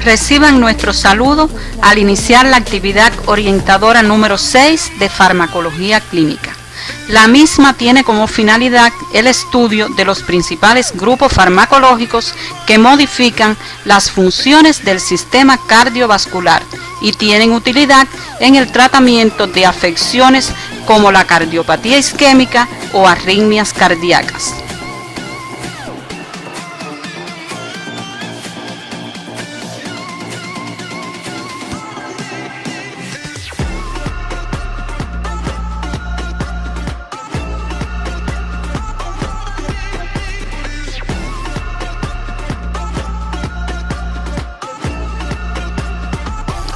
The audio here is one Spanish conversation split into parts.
Reciban nuestro saludo al iniciar la actividad orientadora número 6 de farmacología clínica. La misma tiene como finalidad el estudio de los principales grupos farmacológicos que modifican las funciones del sistema cardiovascular y tienen utilidad en el tratamiento de afecciones como la cardiopatía isquémica o arritmias cardíacas.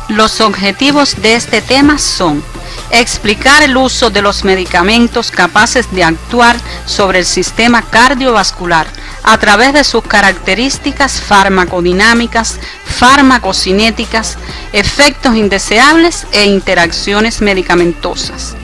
Los objetivos de este tema son explicar el uso de los medicamentos capaces de actuar sobre el sistema cardiovascular a través de sus características farmacodinámicas, farmacocinéticas, efectos indeseables e interacciones medicamentosas.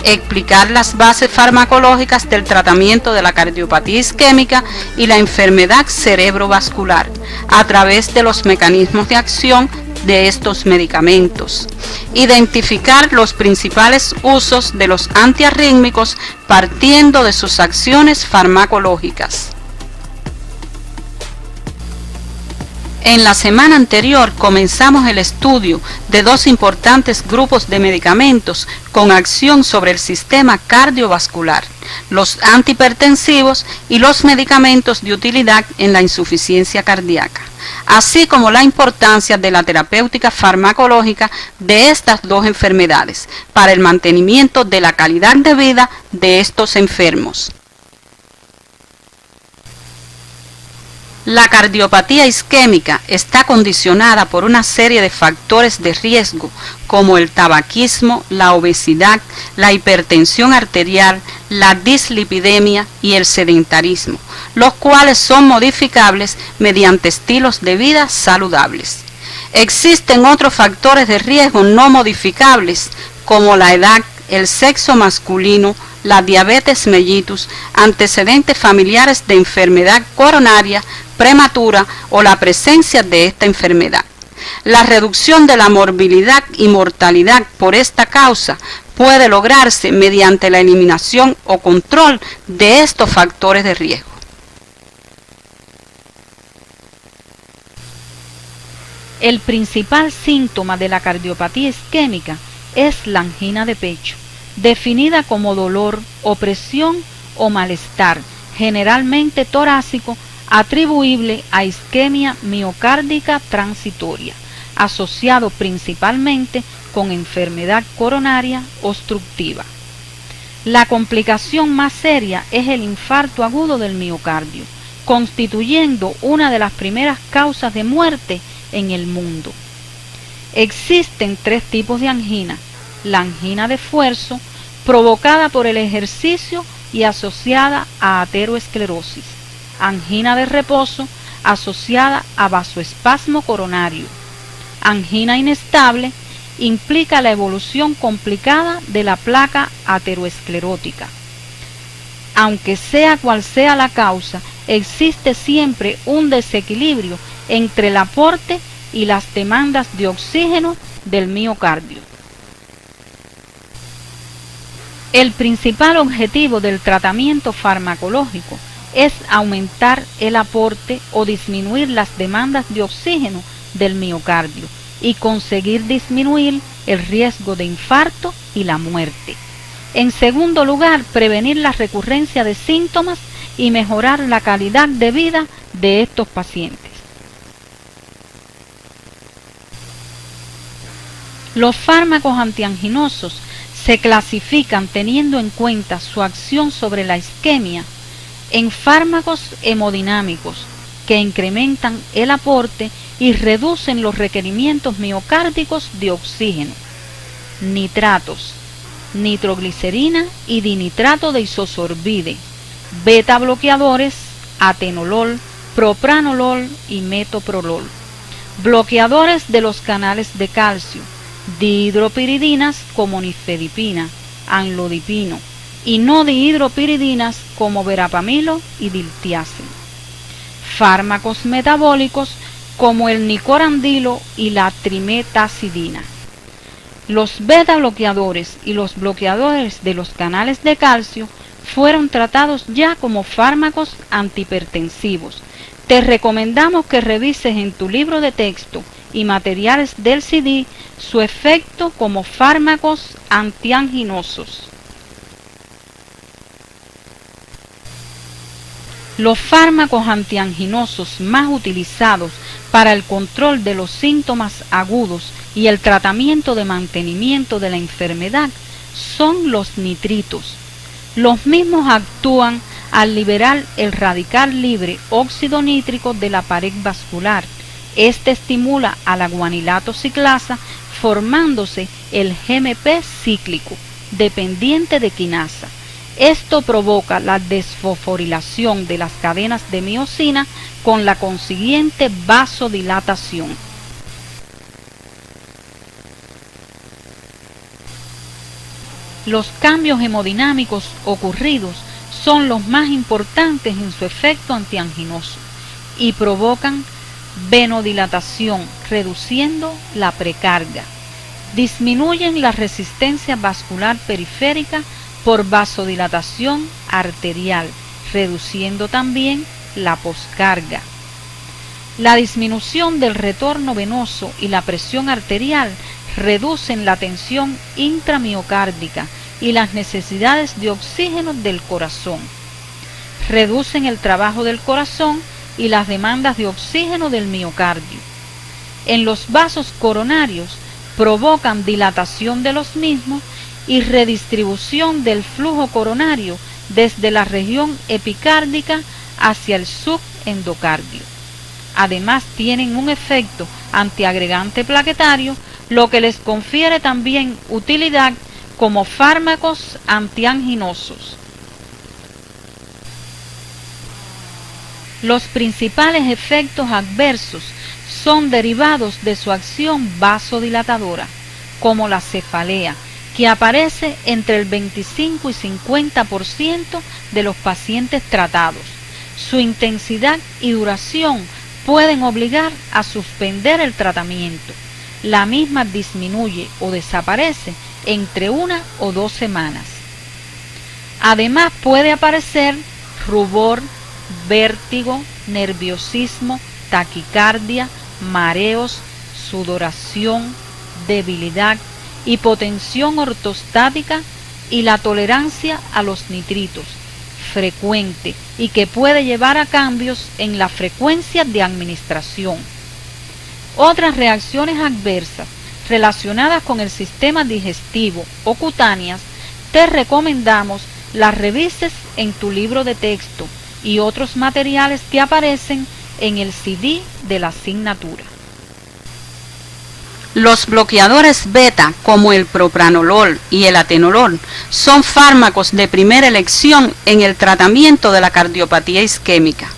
Explicar las bases farmacológicas del tratamiento de la cardiopatía isquémica y la enfermedad cerebrovascular a través de los mecanismos de acción de estos medicamentos. Identificar los principales usos de los antiarrítmicos partiendo de sus acciones farmacológicas. En la semana anterior comenzamos el estudio de dos importantes grupos de medicamentos con acción sobre el sistema cardiovascular, los antihipertensivos y los medicamentos de utilidad en la insuficiencia cardíaca, así como la importancia de la terapéutica farmacológica de estas dos enfermedades para el mantenimiento de la calidad de vida de estos enfermos. La cardiopatía isquémica está condicionada por una serie de factores de riesgo como el tabaquismo, la obesidad, la hipertensión arterial, la dislipidemia y el sedentarismo, los cuales son modificables mediante estilos de vida saludables. Existen otros factores de riesgo no modificables como la edad, el sexo masculino, la diabetes mellitus, antecedentes familiares de enfermedad coronaria prematura o la presencia de esta enfermedad. La reducción de la morbilidad y mortalidad por esta causa puede lograrse mediante la eliminación o control de estos factores de riesgo. El principal síntoma de la cardiopatía isquémica es la angina de pecho, definida como dolor, opresión o malestar, generalmente torácico, atribuible a isquemia miocárdica transitoria, asociado principalmente con enfermedad coronaria obstructiva. La complicación más seria es el infarto agudo del miocardio, constituyendo una de las primeras causas de muerte en el mundo. Existen tres tipos de angina: la angina de esfuerzo, provocada por el ejercicio y asociada a ateroesclerosis; angina de reposo, asociada a vasoespasmo coronario; angina inestable, implica la evolución complicada de la placa ateroesclerótica. Aunque sea cual sea la causa, existe siempre un desequilibrio entre el aporte y las demandas de oxígeno del miocardio. El principal objetivo del tratamiento farmacológico es aumentar el aporte o disminuir las demandas de oxígeno del miocardio y conseguir disminuir el riesgo de infarto y la muerte. En segundo lugar, prevenir la recurrencia de síntomas y mejorar la calidad de vida de estos pacientes. Los fármacos antianginosos se clasifican teniendo en cuenta su acción sobre la isquemia en fármacos hemodinámicos que incrementan el aporte y reducen los requerimientos miocárdicos de oxígeno, nitratos, nitroglicerina y dinitrato de isosorbide, beta bloqueadores, atenolol, propranolol y metoprolol, bloqueadores de los canales de calcio, dihidropiridinas como nifedipina, amlodipino, y no dihidropiridinas como verapamilo y diltiazem. Fármacos metabólicos como el nicorandilo y la trimetazidina. Los beta bloqueadores y los bloqueadores de los canales de calcio fueron tratados ya como fármacos antihipertensivos. Te recomendamos que revises en tu libro de texto y materiales del CD su efecto como fármacos antianginosos. Los fármacos antianginosos más utilizados para el control de los síntomas agudos y el tratamiento de mantenimiento de la enfermedad son los nitritos. Los mismos actúan al liberar el radical libre óxido nítrico de la pared vascular. Este estimula a la guanilato ciclasa formándose el GMP cíclico, dependiente de quinasa. Esto provoca la desfosforilación de las cadenas de miosina con la consiguiente vasodilatación. Los cambios hemodinámicos ocurridos son los más importantes en su efecto antianginoso y provocan venodilatación, reduciendo la precarga. Disminuyen la resistencia vascular periférica por vasodilatación arterial, reduciendo también la poscarga. La disminución del retorno venoso y la presión arterial reducen la tensión intramiocárdica y las necesidades de oxígeno del corazón. Reducen el trabajo del corazón y las demandas de oxígeno del miocardio. En los vasos coronarios provocan dilatación de los mismos y redistribución del flujo coronario desde la región epicárdica hacia el subendocardio. Además tienen un efecto antiagregante plaquetario, lo que les confiere también utilidad como fármacos antianginosos. Los principales efectos adversos son derivados de su acción vasodilatadora, como la cefalea, que aparece entre el 25 y 50% de los pacientes tratados. Su intensidad y duración pueden obligar a suspender el tratamiento. La misma disminuye o desaparece entre 1 o 2 semanas. Además puede aparecer rubor, vértigo, nerviosismo, taquicardia, mareos, sudoración, debilidad, hipotensión ortostática y la tolerancia a los nitritos, frecuente y que puede llevar a cambios en la frecuencia de administración. Otras reacciones adversas relacionadas con el sistema digestivo o cutáneas, te recomendamos las revises en tu libro de texto y otros materiales que aparecen en el CD de la asignatura. Los bloqueadores beta, como el propranolol y el atenolol, son fármacos de primera elección en el tratamiento de la cardiopatía isquémica.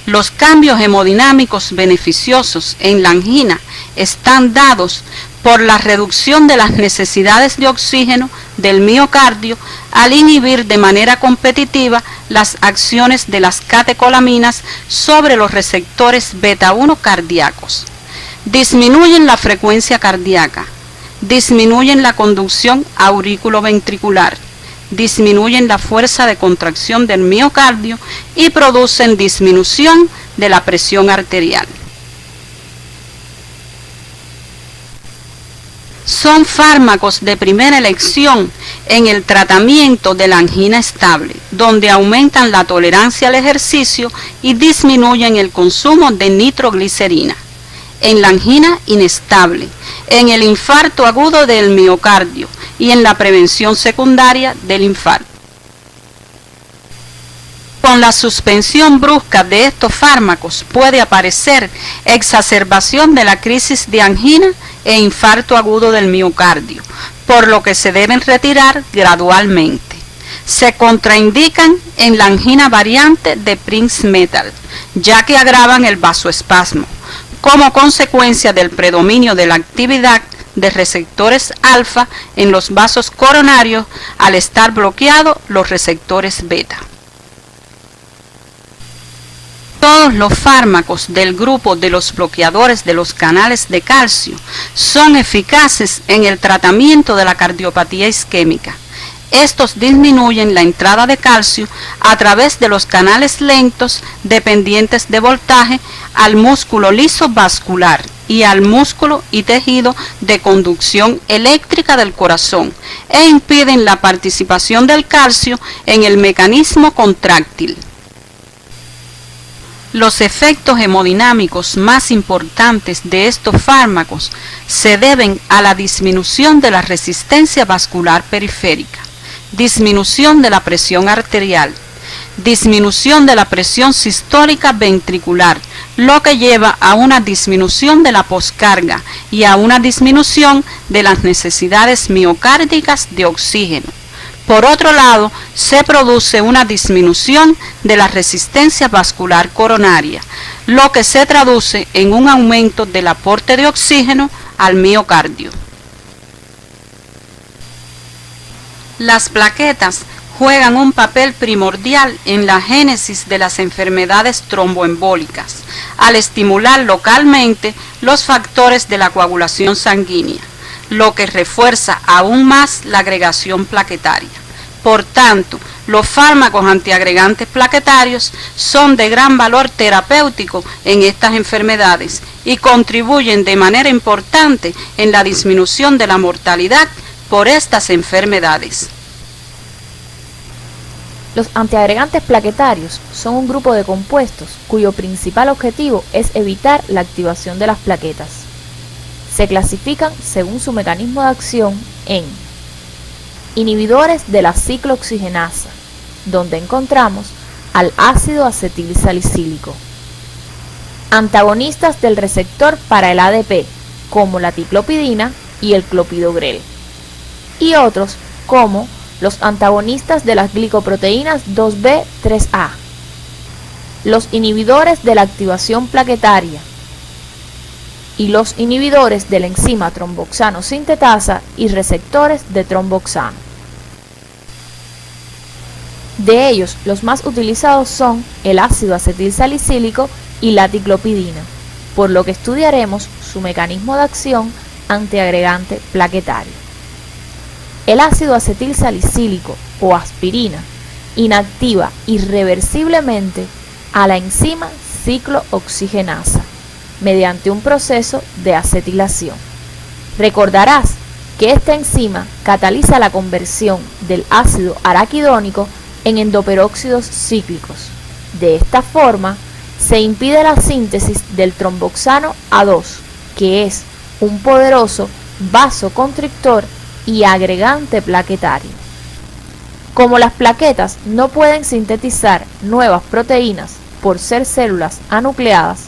Los cambios hemodinámicos beneficiosos en la angina están dados por la reducción de las necesidades de oxígeno del miocardio al inhibir de manera competitiva las acciones de las catecolaminas sobre los receptores beta-1 cardíacos. Disminuyen la frecuencia cardíaca, disminuyen la conducción auriculoventricular, disminuyen la fuerza de contracción del miocardio y producen disminución de la presión arterial. Son fármacos de primera elección en el tratamiento de la angina estable, donde aumentan la tolerancia al ejercicio y disminuyen el consumo de nitroglicerina. En la angina inestable, en el infarto agudo del miocardio y en la prevención secundaria del infarto. Con la suspensión brusca de estos fármacos puede aparecer exacerbación de la crisis de angina e infarto agudo del miocardio, por lo que se deben retirar gradualmente. Se contraindican en la angina variante de Prince-Metal, ya que agravan el vasoespasmo, como consecuencia del predominio de la actividad de receptores alfa en los vasos coronarios al estar bloqueados los receptores beta. Todos los fármacos del grupo de los bloqueadores de los canales de calcio son eficaces en el tratamiento de la cardiopatía isquémica. Estos disminuyen la entrada de calcio a través de los canales lentos dependientes de voltaje al músculo liso vascular y al músculo y tejido de conducción eléctrica del corazón e impiden la participación del calcio en el mecanismo contráctil. Los efectos hemodinámicos más importantes de estos fármacos se deben a la disminución de la resistencia vascular periférica, disminución de la presión arterial, disminución de la presión sistólica ventricular, lo que lleva a una disminución de la poscarga y a una disminución de las necesidades miocárdicas de oxígeno. Por otro lado, se produce una disminución de la resistencia vascular coronaria, lo que se traduce en un aumento del aporte de oxígeno al miocardio. Las plaquetas juegan un papel primordial en la génesis de las enfermedades tromboembólicas, al estimular localmente los factores de la coagulación sanguínea, lo que refuerza aún más la agregación plaquetaria. Por tanto, los fármacos antiagregantes plaquetarios son de gran valor terapéutico en estas enfermedades y contribuyen de manera importante en la disminución de la mortalidad por estas enfermedades. Los antiagregantes plaquetarios son un grupo de compuestos cuyo principal objetivo es evitar la activación de las plaquetas. Se clasifican según su mecanismo de acción en inhibidores de la ciclooxigenasa, donde encontramos al ácido acetilsalicílico, antagonistas del receptor para el ADP, como la ticlopidina y el clopidogrel, y otros como los antagonistas de las glicoproteínas 2B, 3A, los inhibidores de la activación plaquetaria y los inhibidores de la enzima tromboxano sintetasa y receptores de tromboxano. De ellos, los más utilizados son el ácido acetilsalicílico y la ticlopidina, por lo que estudiaremos su mecanismo de acción antiagregante plaquetario. El ácido acetilsalicílico o aspirina inactiva irreversiblemente a la enzima ciclooxigenasa mediante un proceso de acetilación. Recordarás que esta enzima cataliza la conversión del ácido araquidónico en endoperóxidos cíclicos. De esta forma, se impide la síntesis del tromboxano A2, que es un poderoso vasoconstrictor y agregante plaquetario. Como las plaquetas no pueden sintetizar nuevas proteínas por ser células anucleadas,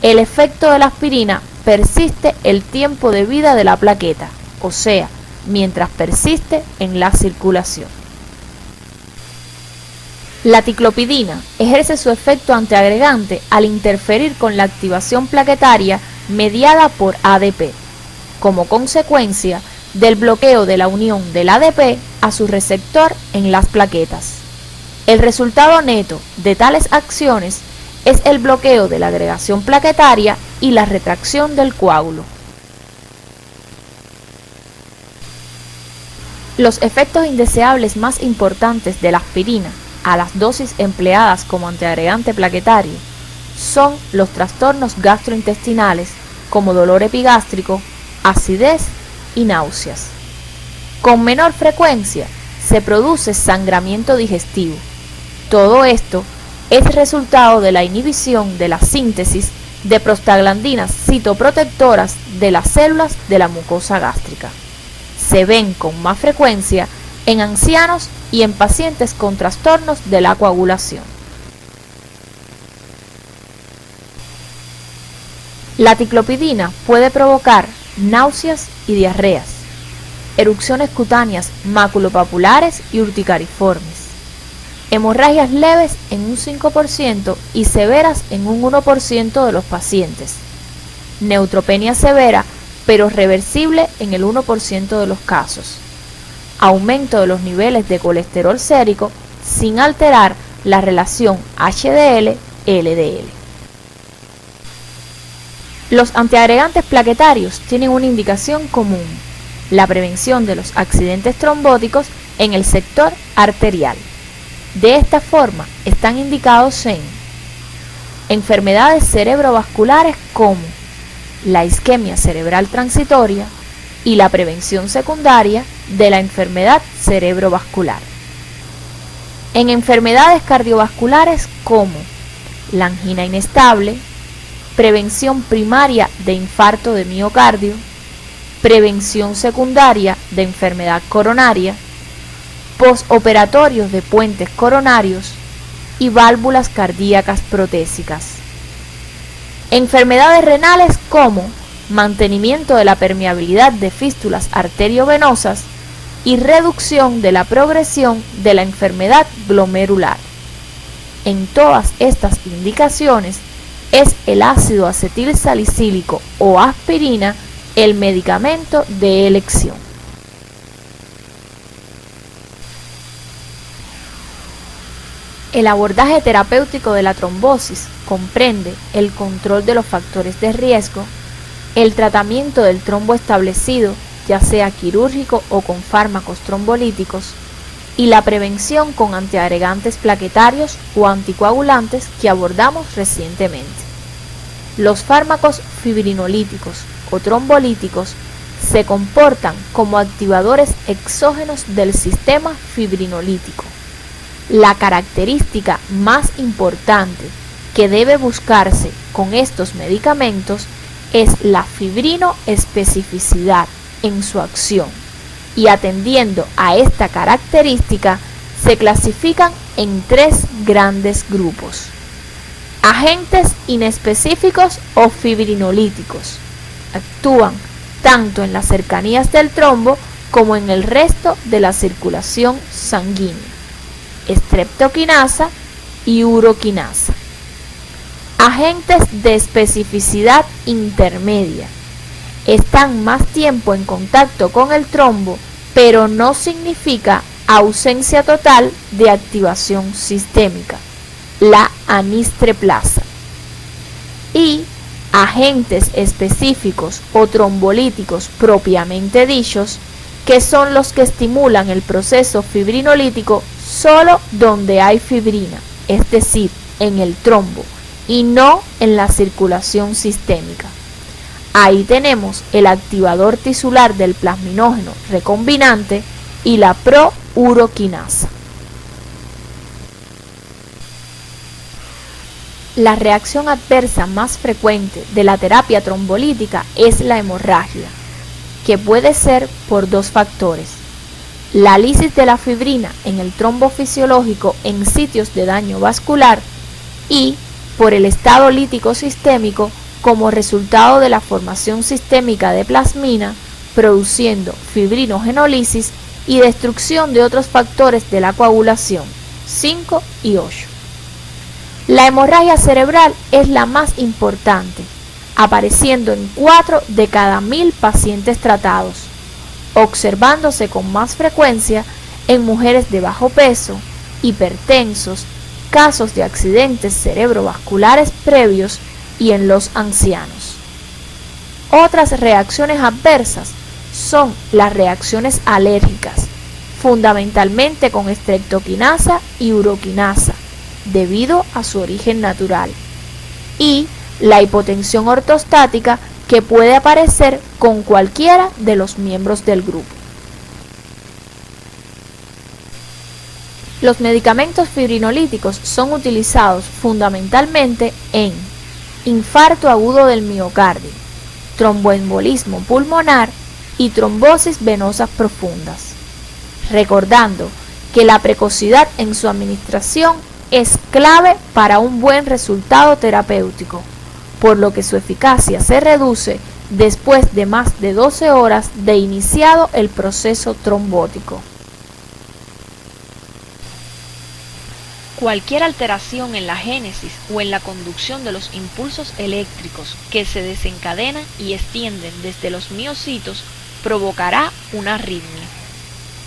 el efecto de la aspirina persiste el tiempo de vida de la plaqueta, o sea, mientras persiste en la circulación. La ticlopidina ejerce su efecto antiagregante al interferir con la activación plaquetaria mediada por ADP, como consecuencia del bloqueo de la unión del ADP a su receptor en las plaquetas. El resultado neto de tales acciones es el bloqueo de la agregación plaquetaria y la retracción del coágulo. Los efectos indeseables más importantes de la aspirina a las dosis empleadas como antiagregante plaquetario son los trastornos gastrointestinales como dolor epigástrico, acidez y náuseas. Con menor frecuencia se produce sangramiento digestivo. Todo esto es resultado de la inhibición de la síntesis de prostaglandinas citoprotectoras de las células de la mucosa gástrica. Se ven con más frecuencia en ancianos y en pacientes con trastornos de la coagulación. La ticlopidina puede provocar náuseas y diarreas, erupciones cutáneas maculopapulares y urticariformes, hemorragias leves en un 5% y severas en un 1% de los pacientes, neutropenia severa pero reversible en el 1% de los casos, aumento de los niveles de colesterol sérico sin alterar la relación HDL LDL. Los antiagregantes plaquetarios tienen una indicación común: la prevención de los accidentes trombóticos en el sector arterial. De esta forma están indicados en enfermedades cerebrovasculares como la isquemia cerebral transitoria y la prevención secundaria de la enfermedad cerebrovascular. En enfermedades cardiovasculares como la angina inestable, prevención primaria de infarto de miocardio, prevención secundaria de enfermedad coronaria, postoperatorios de puentes coronarios y válvulas cardíacas protésicas. Enfermedades renales como mantenimiento de la permeabilidad de fístulas arteriovenosas y reducción de la progresión de la enfermedad glomerular. En todas estas indicaciones es el ácido acetil salicílico o aspirina el medicamento de elección. El abordaje terapéutico de la trombosis comprende el control de los factores de riesgo, el tratamiento del trombo establecido, ya sea quirúrgico o con fármacos trombolíticos, y la prevención con antiagregantes plaquetarios o anticoagulantes que abordamos recientemente. Los fármacos fibrinolíticos o trombolíticos se comportan como activadores exógenos del sistema fibrinolítico. La característica más importante que debe buscarse con estos medicamentos es la fibrinoespecificidad en su acción, y atendiendo a esta característica se clasifican en tres grandes grupos: agentes inespecíficos o fibrinolíticos. Actúan tanto en las cercanías del trombo como en el resto de la circulación sanguínea: streptokinasa y uroquinasa. Agentes de especificidad intermedia. Están más tiempo en contacto con el trombo, pero no significa ausencia total de activación sistémica, la anistreplasa. Y agentes específicos o trombolíticos propiamente dichos, que son los que estimulan el proceso fibrinolítico solo donde hay fibrina, es decir, en el trombo, y no en la circulación sistémica. Ahí tenemos el activador tisular del plasminógeno recombinante y la prouroquinasa. La reacción adversa más frecuente de la terapia trombolítica es la hemorragia, que puede ser por dos factores: la lisis de la fibrina en el trombo fisiológico en sitios de daño vascular y por el estado lítico sistémico como resultado de la formación sistémica de plasmina, produciendo fibrinogenólisis y destrucción de otros factores de la coagulación, 5 y 8. La hemorragia cerebral es la más importante, apareciendo en 4 de cada 1000 pacientes tratados, observándose con más frecuencia en mujeres de bajo peso, hipertensos, casos de accidentes cerebrovasculares previos y en los ancianos. Otras reacciones adversas son las reacciones alérgicas, fundamentalmente con streptokinasa y uroquinasa, debido a su origen natural, y la hipotensión ortostática, que puede aparecer con cualquiera de los miembros del grupo. Los medicamentos fibrinolíticos son utilizados fundamentalmente en infarto agudo del miocardio, tromboembolismo pulmonar y trombosis venosas profundas, recordando que la precocidad en su administración es clave para un buen resultado terapéutico, por lo que su eficacia se reduce después de más de 12 horas de iniciado el proceso trombótico. Cualquier alteración en la génesis o en la conducción de los impulsos eléctricos que se desencadenan y extienden desde los miocitos provocará una arritmia.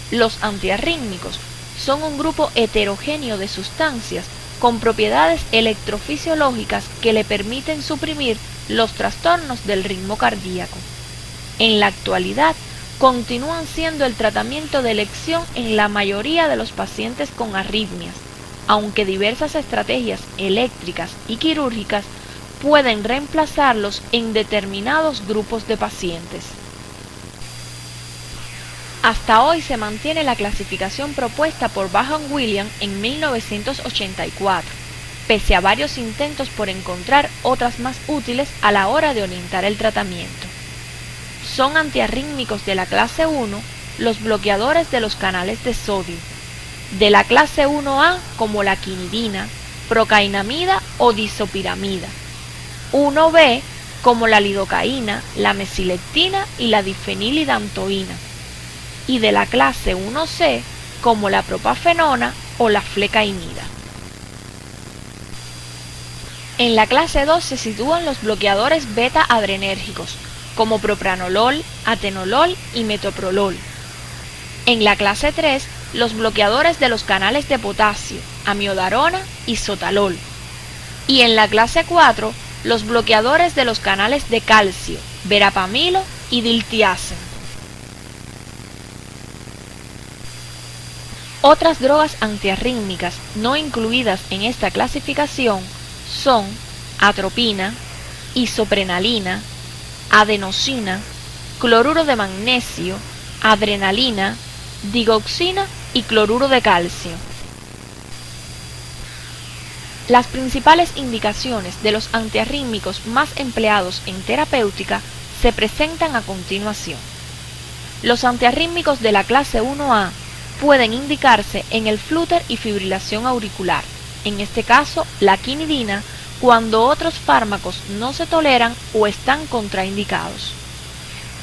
Los antiarrítmicos son un grupo heterogéneo de sustancias con propiedades electrofisiológicas que le permiten suprimir los trastornos del ritmo cardíaco. En la actualidad, continúan siendo el tratamiento de elección en la mayoría de los pacientes con arritmias, aunque diversas estrategias eléctricas y quirúrgicas pueden reemplazarlos en determinados grupos de pacientes. Hasta hoy se mantiene la clasificación propuesta por Vaughan Williams en 1984, pese a varios intentos por encontrar otras más útiles a la hora de orientar el tratamiento. Son antiarrítmicos de la clase 1 los bloqueadores de los canales de sodio, de la clase 1A como la quinidina, procainamida o disopiramida, 1B como la lidocaína, la mesilectina y la difenilidantoína, y de la clase 1C como la propafenona o la flecainida. En la clase 2 se sitúan los bloqueadores beta-adrenérgicos, como propranolol, atenolol y metoprolol. En la clase 3, los bloqueadores de los canales de potasio, amiodarona y sotalol. Y en la clase 4, los bloqueadores de los canales de calcio, verapamilo y diltiazem. Otras drogas antiarrítmicas no incluidas en esta clasificación son atropina, isoprenalina, adenosina, cloruro de magnesio, adrenalina, digoxina y cloruro de calcio. Las principales indicaciones de los antiarrítmicos más empleados en terapéutica se presentan a continuación. Los antiarrítmicos de la clase 1A pueden indicarse en el flúter y fibrilación auricular, en este caso la quinidina, cuando otros fármacos no se toleran o están contraindicados.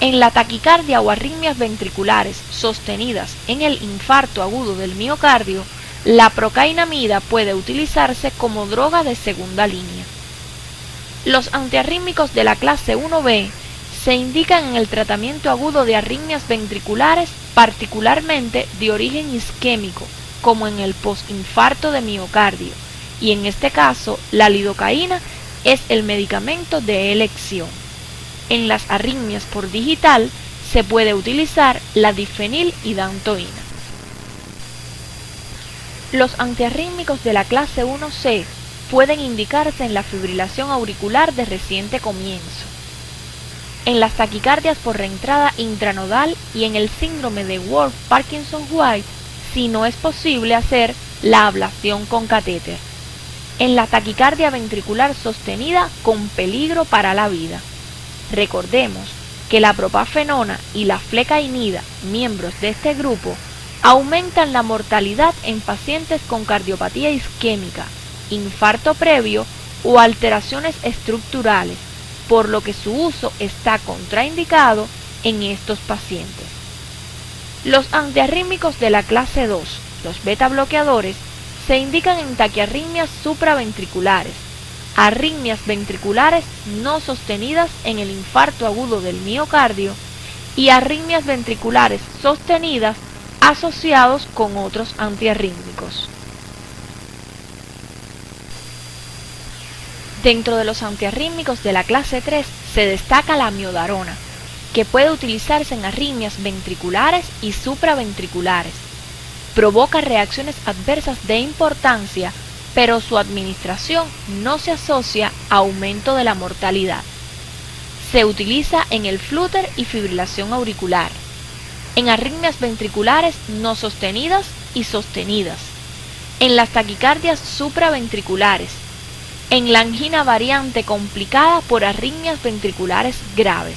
En la taquicardia o arritmias ventriculares sostenidas en el infarto agudo del miocardio, la procainamida puede utilizarse como droga de segunda línea. Los antiarrítmicos de la clase 1B se indican en el tratamiento agudo de arritmias ventriculares, particularmente de origen isquémico, como en el postinfarto de miocardio, y en este caso la lidocaína es el medicamento de elección. En las arritmias por digital se puede utilizar la difenilidantoína. Los antiarrítmicos de la clase 1C pueden indicarse en la fibrilación auricular de reciente comienzo, en las taquicardias por reentrada intranodal y en el síndrome de Wolff-Parkinson-White si no es posible hacer la ablación con catéter, en la taquicardia ventricular sostenida con peligro para la vida. Recordemos que la propafenona y la flecainida, miembros de este grupo, aumentan la mortalidad en pacientes con cardiopatía isquémica, infarto previo o alteraciones estructurales, por lo que su uso está contraindicado en estos pacientes. Los antiarrítmicos de la clase 2, los beta bloqueadores, se indican en taquiarritmias supraventriculares, arritmias ventriculares no sostenidas en el infarto agudo del miocardio y arritmias ventriculares sostenidas asociados con otros antiarrítmicos. Dentro de los antiarrítmicos de la clase 3 se destaca la amiodarona, que puede utilizarse en arritmias ventriculares y supraventriculares. Provoca reacciones adversas de importancia, pero su administración no se asocia a aumento de la mortalidad. Se utiliza en el flúter y fibrilación auricular, en arritmias ventriculares no sostenidas y sostenidas, en las taquicardias supraventriculares, en la angina variante complicada por arritmias ventriculares graves.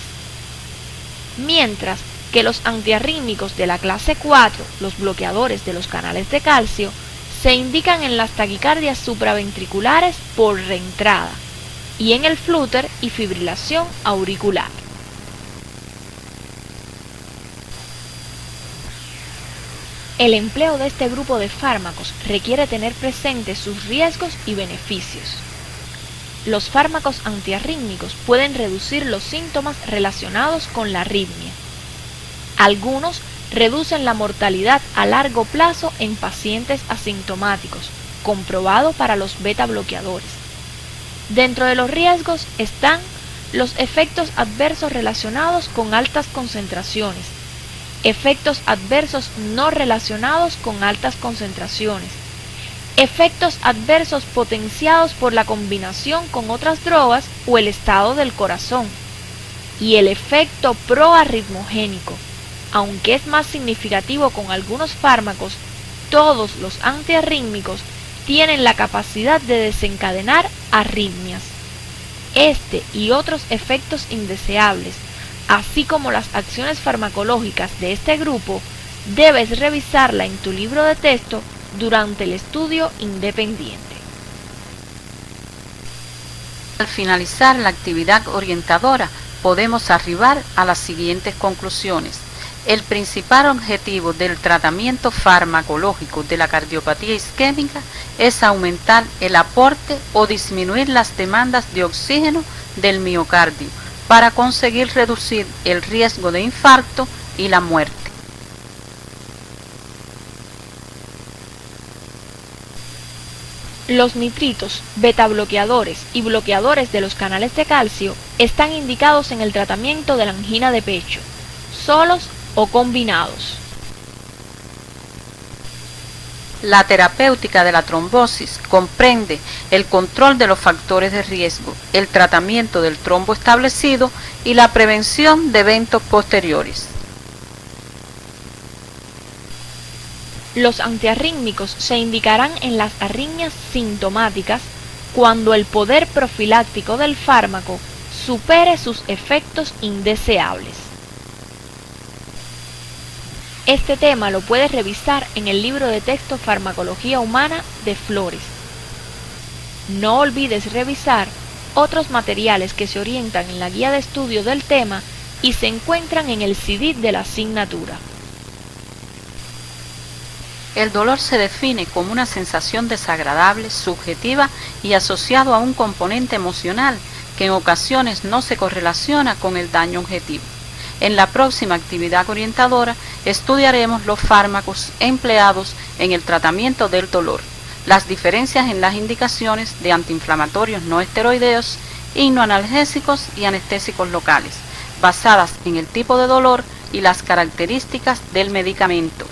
Mientras que los antiarrítmicos de la clase 4, los bloqueadores de los canales de calcio, se indican en las taquicardias supraventriculares por reentrada y en el flúter y fibrilación auricular. El empleo de este grupo de fármacos requiere tener presentes sus riesgos y beneficios. Los fármacos antiarrítmicos pueden reducir los síntomas relacionados con la arritmia. Algunos reducen la mortalidad a largo plazo en pacientes asintomáticos, comprobado para los beta bloqueadores. Dentro de los riesgos están los efectos adversos relacionados con altas concentraciones, efectos adversos no relacionados con altas concentraciones, efectos adversos potenciados por la combinación con otras drogas o el estado del corazón, y el efecto proarritmogénico. Aunque es más significativo con algunos fármacos, todos los antiarrítmicos tienen la capacidad de desencadenar arritmias. Este y otros efectos indeseables, así como las acciones farmacológicas de este grupo, debes revisarla en tu libro de texto durante el estudio independiente. Al finalizar la actividad orientadora, podemos arribar a las siguientes conclusiones. El principal objetivo del tratamiento farmacológico de la cardiopatía isquémica es aumentar el aporte o disminuir las demandas de oxígeno del miocardio para conseguir reducir el riesgo de infarto y la muerte. Los nitritos, beta bloqueadores y bloqueadores de los canales de calcio están indicados en el tratamiento de la angina de pecho, solos o combinados. La terapéutica de la trombosis comprende el control de los factores de riesgo, el tratamiento del trombo establecido y la prevención de eventos posteriores. Los antiarrítmicos se indicarán en las arritmias sintomáticas cuando el poder profiláctico del fármaco supere sus efectos indeseables. Este tema lo puedes revisar en el libro de texto Farmacología Humana de Flores. No olvides revisar otros materiales que se orientan en la guía de estudio del tema y se encuentran en el CD de la asignatura. El dolor se define como una sensación desagradable, subjetiva y asociado a un componente emocional que en ocasiones no se correlaciona con el daño objetivo. En la próxima actividad orientadora estudiaremos los fármacos empleados en el tratamiento del dolor, las diferencias en las indicaciones de antiinflamatorios no esteroideos, hipnoanalgésicos y anestésicos locales, basadas en el tipo de dolor y las características del medicamento.